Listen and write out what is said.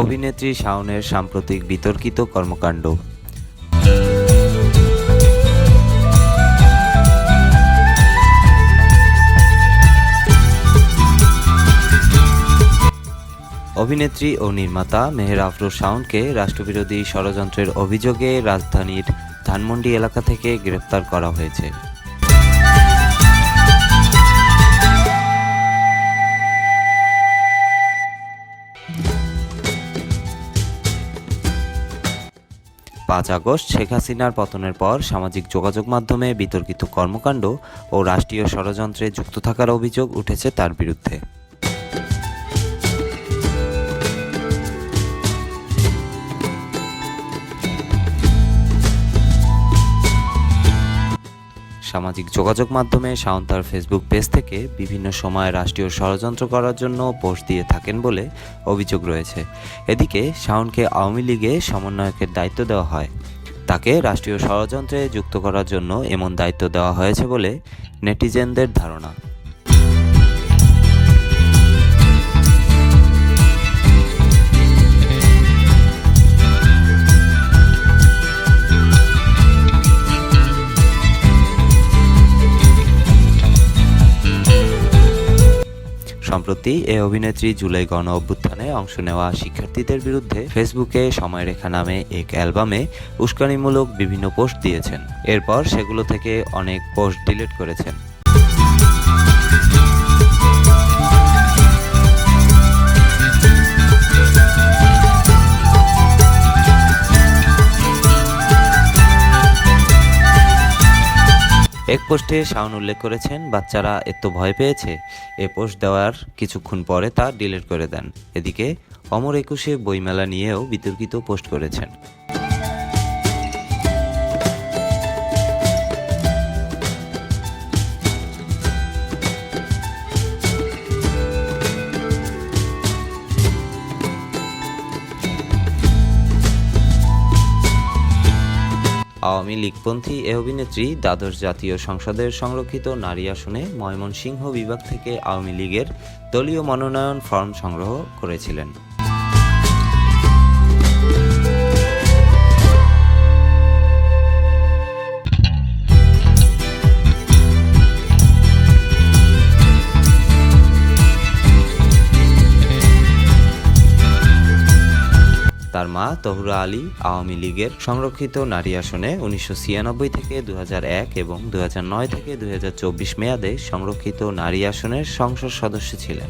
অভিনেত্রী শাওনের সাম্প্রতিক বিতর্কিত কর্মকাণ্ড। অভিনেত্রী ও নির্মাতা মেহের আফরোজ শাওনকে রাষ্ট্রবিরোধী ষড়যন্ত্রের অভিযোগে রাজধানীর ধানমন্ডি এলাকা থেকে গ্রেপ্তার করা হয়েছে। আগস্ট শেখ হাসিনার পতনের পর সামাজিক যোগাযোগ মাধ্যমে বিতর্কিত কর্মকাণ্ড ও রাষ্ট্রীয় ষড়যন্ত্রে যুক্ত থাকার অভিযোগ উঠেছে তার বিরুদ্ধে। সামাজিক যোগাযোগ মাধ্যমে শাওন তার ফেসবুক পেজ থেকে বিভিন্ন সময় রাষ্ট্রীয় ষড়যন্ত্র করার জন্য পোস্ট দিয়ে থাকেন বলে অভিযোগ রয়েছে। এদিকে শাওনকে আওয়ামী লীগে সমন্বয়কের দায়িত্ব দেওয়া হয়। তাকে রাষ্ট্রীয় ষড়যন্ত্রে যুক্ত করার জন্য এমন দায়িত্ব দেওয়া হয়েছে বলে নেটিজেনদের ধারণা। সম্প্রতি এই অভিনেত্রী জুলাই গণ অভ্যুত্থানে অংশ নেওয়া শিক্ষার্থীদের বিরুদ্ধে ফেসবুকে সময়রেখা নামে এক অ্যালবামে উস্কানিমূলক বিভিন্ন পোস্ট দিয়েছেন। এরপর সেগুলো থেকে অনেক পোস্ট ডিলিট করেছেন। এক পোস্টে শাওন উল্লেখ করেছেন, বাচ্চারা এত ভয় পেয়েছে। এ পোস্ট দেওয়ার কিছুক্ষণ পরে তা ডিলিট করে দেন। এদিকে অমর একুশে বইমেলা নিয়েও বিতর্কিত পোস্ট করেছেন। আওয়ামী লীগপন্থী এ অভিনেত্রী দ্বাদশ জাতীয় সংসদের সংরক্ষিত নারী আসনে ময়মনসিংহ বিভাগ থেকে আওয়ামী লীগের দলীয় মনোনয়ন ফর্ম সংগ্রহ করেছিলেন। তার মা তহুরা আলী আওয়ামী লীগের সংরক্ষিত নারী আসনে 1996 থেকে 2001 এবং 2009 থেকে 2024 মেয়াদে সংরক্ষিত নারী আসনের সংসদ সদস্য ছিলেন।